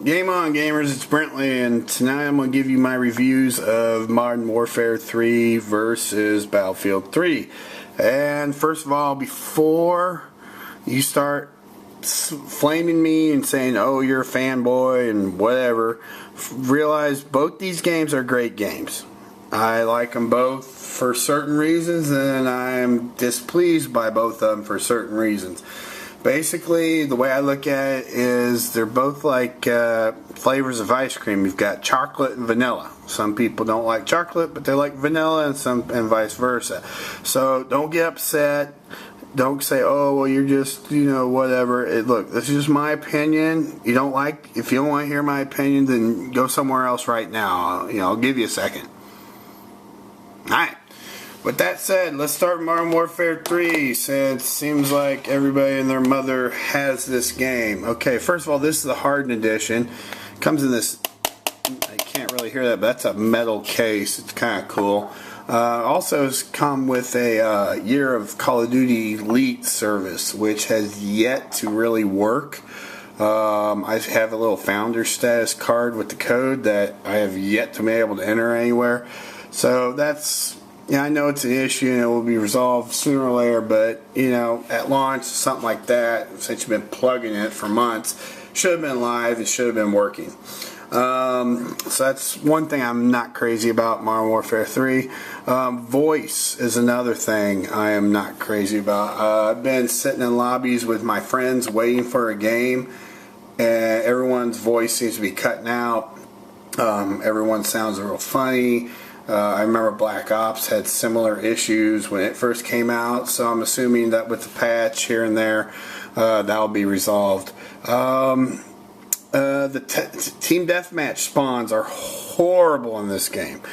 Game on, gamers, it's Brently, and tonight I'm going to give you my reviews of Modern Warfare 3 versus Battlefield 3. And first of all, before you start flaming me and saying, oh, you're a fanboy and whatever, realize both these games are great games. I like them both for certain reasons, and I'm displeased by both of them for certain reasons. Basically, the way I look at it is they're both like flavors of ice cream. You've got chocolate and vanilla. Some people don't like chocolate, but they like vanilla, and vice versa. So don't get upset. Don't say, oh, well, you're just, whatever. Look, this is just my opinion. If you don't want to hear my opinion, then go somewhere else right now. I'll give you a second. Alright. With that said, let's start Modern Warfare 3, since it seems like everybody and their mother has this game. Okay, first of all, this is the hardened edition. It comes in this, I can't really hear that, but that's a metal case. It's kind of cool. Also has come with a year of Call of Duty Elite service, which has yet to really work. I have a little founder status card with the code that I have yet to be able to enter anywhere. So that's... I know it's an issue and it will be resolved sooner or later, but, at launch, something like that, since you've been plugging it for months, should have been live, it should have been working. So that's one thing I'm not crazy about Modern Warfare 3. Voice is another thing I am not crazy about. I've been sitting in lobbies with my friends waiting for a game, and everyone's voice seems to be cutting out. Everyone sounds real funny. I remember Black Ops had similar issues when it first came out, so I'm assuming that with the patch here and there, that'll be resolved. The Team Deathmatch spawns are horrible in this game.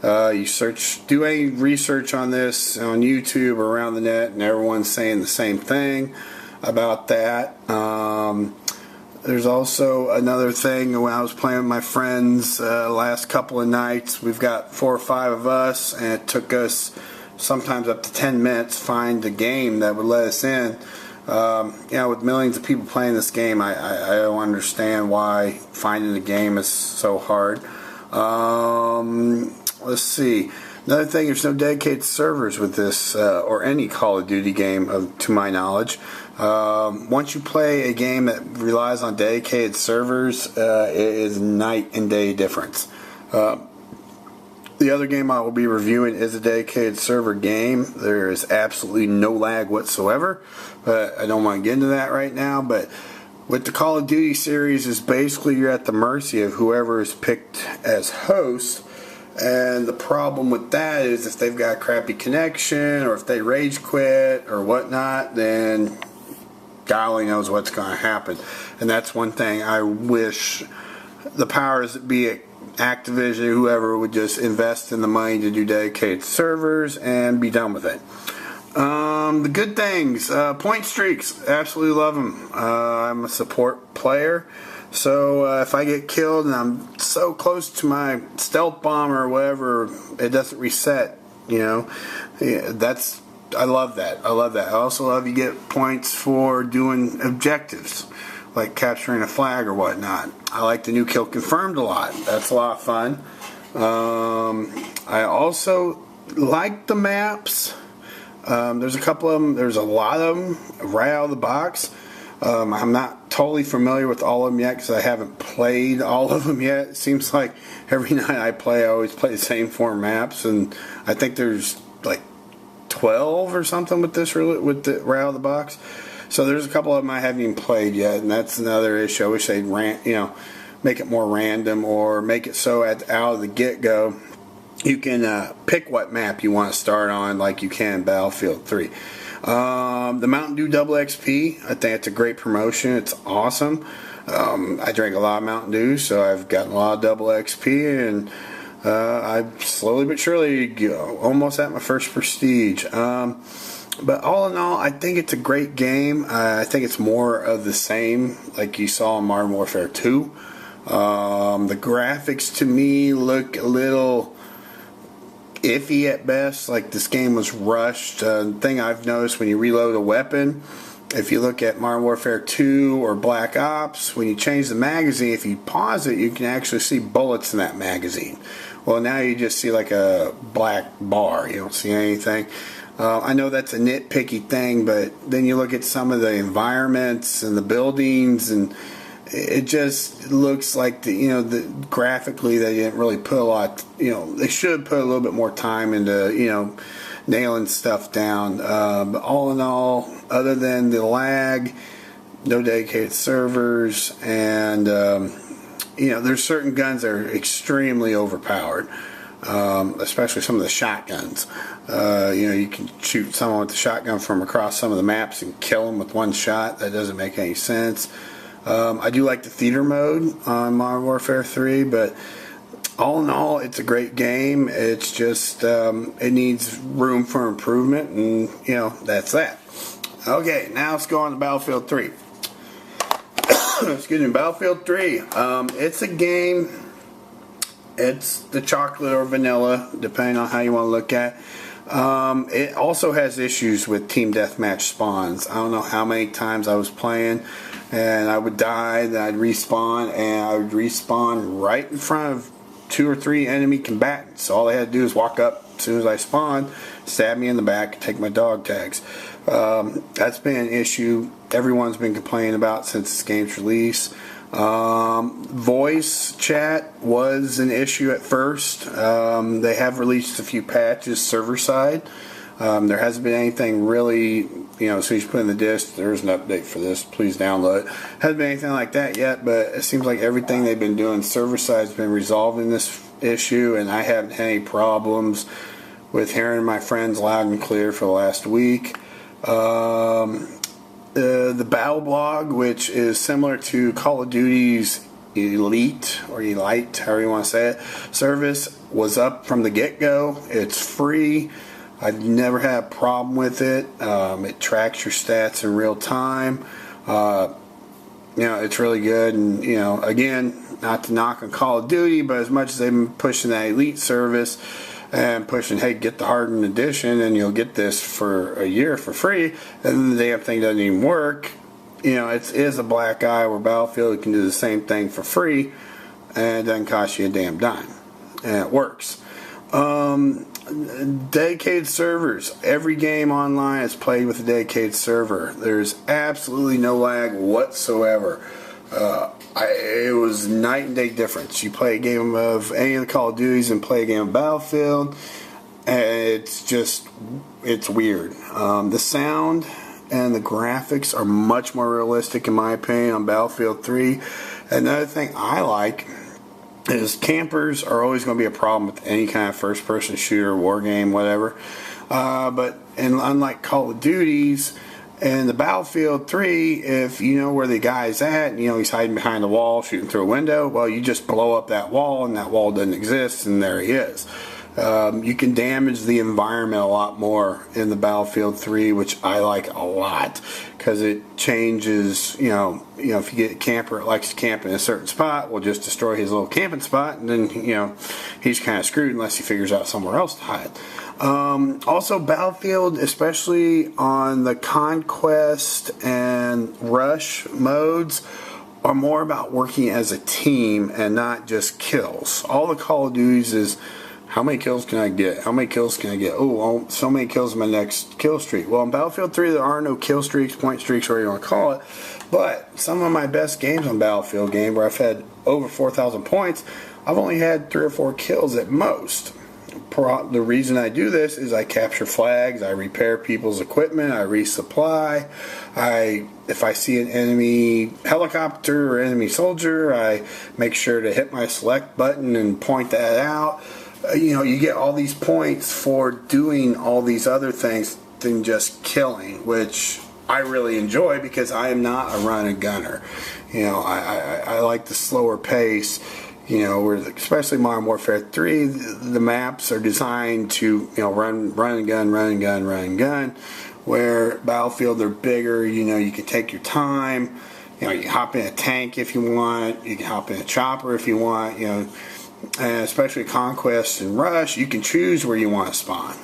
Do any research on this on YouTube or around the net, and everyone's saying the same thing about that. There's also another thing. When I was playing with my friends last couple of nights, we've got 4 or 5 of us, and it took us sometimes up to 10 minutes to find a game that would let us in. With millions of people playing this game, I don't understand why finding a game is so hard. Let's see. Another thing, there's no dedicated servers with this, or any Call of Duty game, to my knowledge. Once you play a game that relies on dedicated servers, it is night and day difference. The other game I will be reviewing is a dedicated server game. There is absolutely no lag whatsoever, but I don't want to get into that right now. But with the Call of Duty series, is basically you're at the mercy of whoever is picked as host. And the problem with that is if they've got a crappy connection, or if they rage quit or whatnot, then God only knows what's going to happen. And that's one thing I wish the powers that be at Activision, whoever, would just invest in the money to do dedicated servers and be done with it. The good things, point streaks, absolutely love them. I'm a support player. So if I get killed and I'm so close to my stealth bomb or whatever, it doesn't reset. I love that. I also love you get points for doing objectives, like capturing a flag or whatnot. I like the new kill confirmed a lot. That's a lot of fun. I also like the maps. There's a couple of them. There's a lot of them right out of the box. I'm not totally familiar with all of them yet because I haven't played all of them yet. It seems like every night I always play the same 4 maps, and I think there's like 12 or something with the right out of the box. So there's a couple of them I haven't even played yet, and that's another issue. I wish they'd make it more random, or make it so out of the get-go you can pick what map you want to start on, like you can in Battlefield 3. The Mountain Dew Double XP, I think it's a great promotion. It's awesome. I drink a lot of Mountain Dew, so I've gotten a lot of Double XP, and I'm slowly but surely almost at my first Prestige. But all in all, I think it's a great game. I think it's more of the same, like you saw in Modern Warfare 2. The graphics to me look a little iffy at best, like this game was rushed. The thing I've noticed when you reload a weapon, If you look at Modern Warfare 2 or Black Ops, when you change the magazine, if you pause it, you can actually see bullets in that magazine. Well, now you just see like a black bar. You don't see anything. I know that's a nitpicky thing, but then you look at some of the environments and the buildings, and it just looks like graphically they didn't really put a lot. They should put a little bit more time into nailing stuff down. But all in all, other than the lag, no dedicated servers, and there's certain guns that are extremely overpowered. Especially some of the shotguns. You can shoot someone with the shotgun from across some of the maps and kill them with one shot. That doesn't make any sense. I do like the theater mode on Modern Warfare 3, but all in all, it's a great game. It's just it needs room for improvement, and that's that. Okay, now let's go on to Battlefield 3. Excuse me, Battlefield 3. It's a game. It's the chocolate or vanilla, depending on how you want to look at it. It also has issues with team deathmatch spawns. I don't know how many times I was playing, and I would die, then I'd respawn, and I would respawn right in front of 2 or 3 enemy combatants. So all they had to do is walk up as soon as I spawned, stab me in the back, and take my dog tags. That's been an issue everyone's been complaining about since this game's release. Voice chat was an issue at first. They have released a few patches server side. There hasn't been anything really, as soon as you put in the disk, there's an update for this, please download. Hasn't been anything like that yet, but it seems like everything they've been doing server side has been resolving this issue, and I haven't had any problems with hearing my friends loud and clear for the last week. The Battle Blog, which is similar to Call of Duty's Elite or Elite, however you want to say it, service, was up from the get-go. It's free. I've never had a problem with it. It tracks your stats in real time. It's really good. And again, not to knock on Call of Duty, but as much as they've been pushing that Elite service and pushing, hey, get the hardened edition and you'll get this for a year for free, and then the damn thing doesn't even work. It is a black eye where Battlefield can do the same thing for free and it doesn't cost you a damn dime, and it works. Dedicated servers. Every game online is played with a dedicated server. There's absolutely no lag whatsoever. It was night and day difference. You play a game of any of the Call of Duties and play a game of Battlefield, and it's weird. The sound and the graphics are much more realistic, in my opinion, on Battlefield 3. Another thing I like is campers are always going to be a problem with any kind of first-person shooter, war game, whatever. But unlike Call of Duties, and the Battlefield 3, if you know where the guy's at, he's hiding behind the wall, shooting through a window, well, you just blow up that wall, and that wall doesn't exist, and there he is. You can damage the environment a lot more in the Battlefield 3, which I like a lot, because it changes, if you get a camper that likes to camp in a certain spot, we'll just destroy his little camping spot, and then, he's kind of screwed unless he figures out somewhere else to hide. Also, Battlefield, especially on the Conquest and Rush modes, are more about working as a team and not just kills. All the Call of Duties is, how many kills can I get? How many kills can I get? Oh, well, so many kills in my next kill streak. Well, in Battlefield 3, there are no kill streaks, point streaks, whatever you want to call it. But some of my best games on Battlefield game, where I've had over 4,000 points, I've only had 3 or 4 kills at most. The reason I do this is I capture flags, I repair people's equipment, I resupply. If I see an enemy helicopter or enemy soldier, I make sure to hit my select button and point that out. You get all these points for doing all these other things than just killing, which I really enjoy because I am not a run and gunner. I like the slower pace. Where especially Modern Warfare 3, the maps are designed to run and gun. Where Battlefield, they're bigger. You can take your time. You hop in a tank if you want. You can hop in a chopper if you want. And especially Conquest and Rush, you can choose where you want to spawn.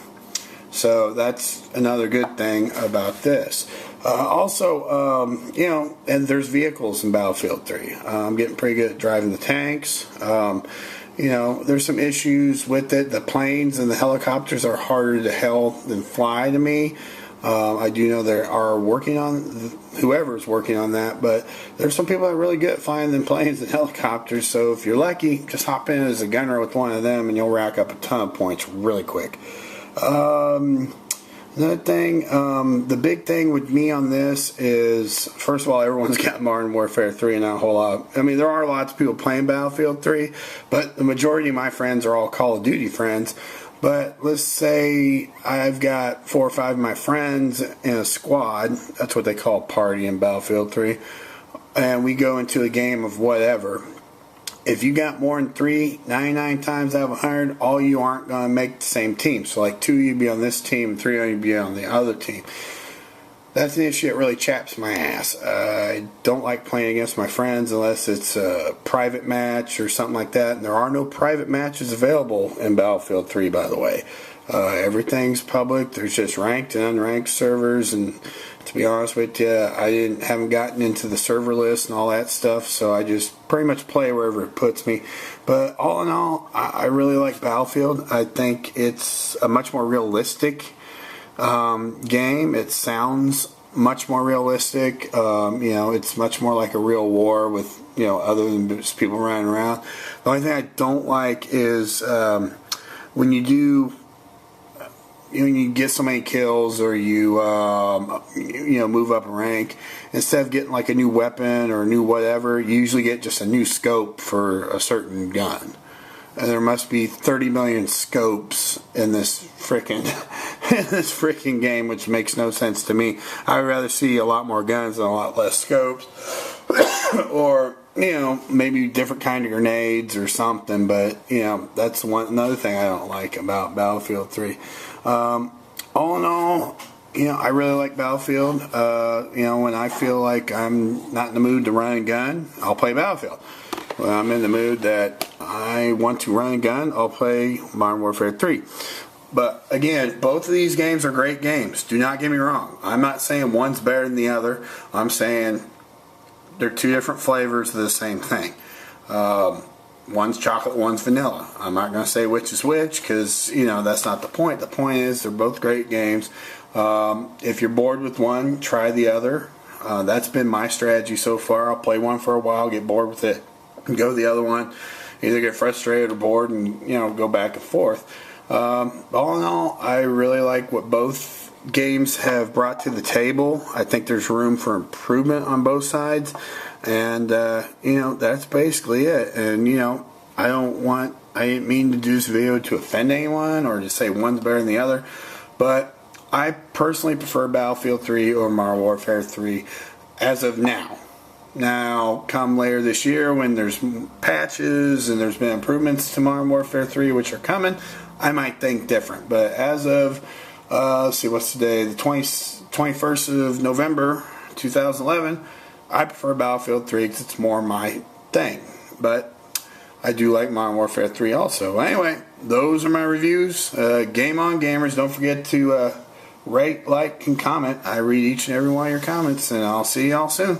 So that's another good thing about this. You know, and there's vehicles in Battlefield 3. I'm getting pretty good at driving the tanks. You know, there's some issues with it. The planes and the helicopters are harder to hell than fly to me. I do know they are working on, whoever's working on that, but there's some people that are really good at flying them planes and helicopters, so if you're lucky, just hop in as a gunner with one of them and you'll rack up a ton of points really quick. Another thing, the big thing with me on this is, first of all, everyone's got Modern Warfare 3 and not a whole lot. I mean, there are lots of people playing Battlefield 3, but the majority of my friends are all Call of Duty friends. But let's say I've got 4 or 5 of my friends in a squad. That's what they call a party in Battlefield 3. And we go into a game of whatever. If you got more than 3, 99 times out of 100, all you aren't going to make the same team. So like 2 of you be on this team, 3 of you be on the other team. That's an issue that really chaps my ass. I don't like playing against my friends unless it's a private match or something like that. And there are no private matches available in Battlefield 3, by the way. Everything's public. There's just ranked and unranked servers, and to be honest with you, I haven't gotten into the server list and all that stuff, so I just pretty much play wherever it puts me. But all in all, I really like Battlefield. I think it's a much more realistic game. It sounds much more realistic. You know, it's much more like a real war with, you know, other than just people running around. The only thing I don't like is when you do, you know, you get so many kills, or you you know, move up a rank, instead of getting like a new weapon or a new whatever, you usually get just a new scope for a certain gun. And there must be 30 million scopes in this freaking game, which makes no sense to me. I'd rather see a lot more guns and a lot less scopes, or, you know, maybe different kind of grenades or something. But, you know, that's another thing I don't like about Battlefield 3. All in all, you know, I really like Battlefield. You know, when I feel like I'm not in the mood to run a gun, I'll play Battlefield. When I'm in the mood that I want to run a gun, I'll play Modern Warfare 3. But again, both of these games are great games. Do not get me wrong. I'm not saying one's better than the other. I'm saying they're two different flavors of the same thing. One's chocolate, one's vanilla. I'm not going to say which is which, because, you know, that's not the point. The point is they're both great games. If you're bored with one, try the other. That's been my strategy so far. I'll play one for a while, get bored with it, and go to the other one. Either get frustrated or bored, and, you know, go back and forth. All in all, I really like what both games have brought to the table. I think there's room for improvement on both sides. And, you know, that's basically it. And, you know, I didn't mean to do this video to offend anyone or to say one's better than the other. But I personally prefer Battlefield 3 or Modern Warfare 3 as of now. Now, come later this year when there's patches and there's been improvements to Modern Warfare 3, which are coming, I might think different. But as of, let's see, what's today? The 21st of November, 2011, I prefer Battlefield 3 because it's more my thing. But I do like Modern Warfare 3 also. Anyway, those are my reviews. Game on, gamers. Don't forget to rate, like, and comment. I read each and every one of your comments, and I'll see y'all soon.